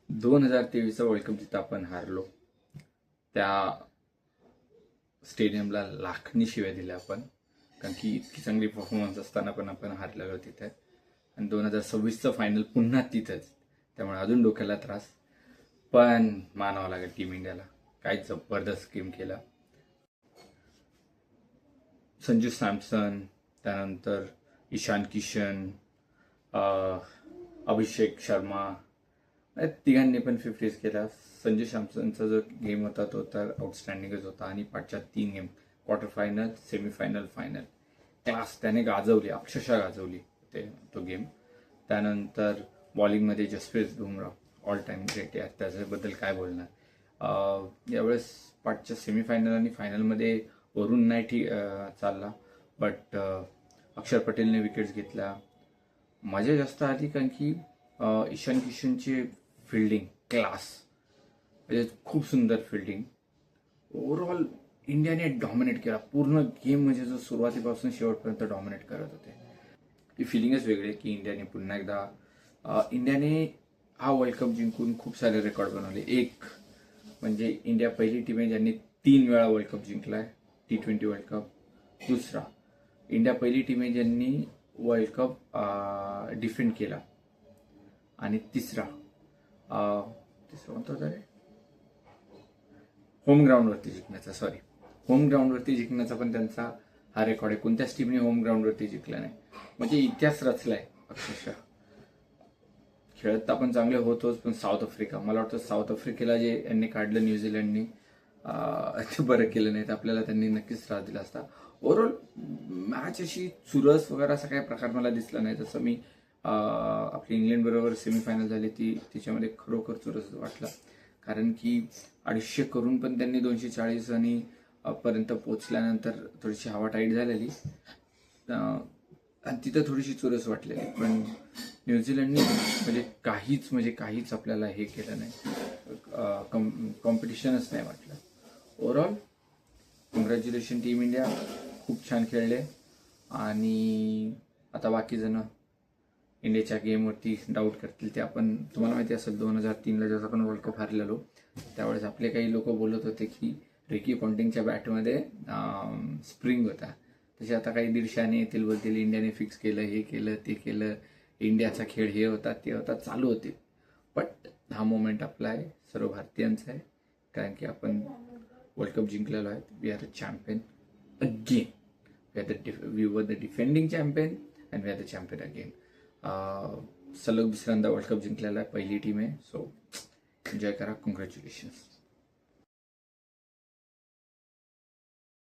2023चा world cup जिथं आपण हारलो त्या स्टेडियमला लाखनी शिव्या दिल्या आपण, कारण की इतकी चांगली परफॉर्मन्स असताना पण आपण हारलेलो तिथे. आणि 2026चं फायनल पुन्हा तिथंच, त्यामुळे अजून डोक्याला त्रास. पण मानावं लागेल टीम इंडियाला, काय जबरदस्त गेम केला. संजू सॅमसन, त्यानंतर ईशान किशन, अभिषेक शर्मा, या तिघांनी पण 50s केल्या. संजू सॅमसनचा जो गेम होता तो तर आउटस्टँडिंगच होता. आणि पाचच्या 3 game, quarter final, semifinal, final, class त्याने गाजवली, अक्षरशः गाजवली तो गेम. त्यानंतर बॉलिंगमध्ये Jasprit Bumrah all time great यार, त्याच्याबद्दल काय बोलणार. यावेळेस पाचच्या सेमीफायनल आणि फायनलमध्ये वरून नाही चालला, बट अक्षर पटेलने विकेट्स घेतल्या. मजा जास्त आली कारण की ईशान किशनची फिल्डिंग क्लास, म्हणजे खूप सुंदर फिल्डिंग. ओव्हरऑल इंडियाने डॉमिनेट केला पूर्ण गेम, म्हणजे जो सुरुवातीपासून शेवटपर्यंत डॉमिनेट करत होते. ही फिलिंगच वेगळी आहे की इंडियाने पुन्हा एकदा इंडियाने हा वर्ल्ड कप जिंकून खूप सारे रेकॉर्ड बनवले. एक म्हणजे इंडिया पहिली टीम आहे ज्यांनी 3 वेळा वर्ल्ड कप जिंकलाय, T20 वर्ल्ड कप. दुसरा, इंडिया पहिली टीम आहे ज्यांनी वर्ल्ड कप डिफेंड केला. आणि तिसरा कोणता होता रे, होम ग्राउंडवरती जिंकण्याचा पण त्यांचा हा रेकॉर्ड आहे. कोणत्याच टीमने होम ग्राउंडवरती जिंकला नाही, म्हणजे इतिहास रचलाय अक्षरशः. खेळत तर आपण चांगले होतोच, पण साऊथ आफ्रिका, मला वाटतं साऊथ आफ्रिकेला जे यांनी काढलं न्यूझीलंडनी, ते बरं केलं नाही तर आपल्याला त्यांनी नक्कीच त्रास दिला असता. ओव्हरऑल मॅच अशी चुरस वगैरे असा काही प्रकार मला दिसला नाही. जसं मी आपली इंग्लंड बरोबर सेमीफायनल झाली ती, तिच्यामध्ये खरोखर चुरस वाटला. कारण की 250 करून पण त्यांनी 240 आणि पर्यंत पोचल्यानंतर थोडीशी हवा टाईट झालेली आणि तिथं थोडीशी चुरस वाटलेली. पण न्यूझीलंडनी म्हणजे काहीच आपल्याला हे केलं नाही, कॉम्पिटिशनच नाही वाटलं. ओव्हरऑल कॉंग्रॅच्युलेशन टीम इंडिया, खूप छान खेळले. आणि आता बाकी जण इंडियाच्या गेमवरती डाऊट करतील ते आपण, तुम्हाला माहिती असेल 2003ला जेव्हा आपण वर्ल्ड कप हारलेलो त्यावेळेस आपले काही लोक बोलत होते की रिकी पॉन्टिंगच्या बॅटमध्ये स्प्रिंग होता, तसे आता काही 150 येतील, बोलतील इंडियाने फिक्स केलं, हे केलं, ते केलं, इंडियाचा खेळ हे होता ते होता, चालू होते. बट हा मोमेंट आपला आहे, सर्व भारतीयांचा आहे, कारण की आपण वर्ल्ड कप जिंकलेलो आहे. We are a champion again. We were the defending champion and we are the champion again. सलग दुसऱ्यांदा वर्ल्ड कप जिंकलेला आहे, पहिली टीम आहे. सो एन्जॉय करा, कॉंग्रॅच्युलेशन्स.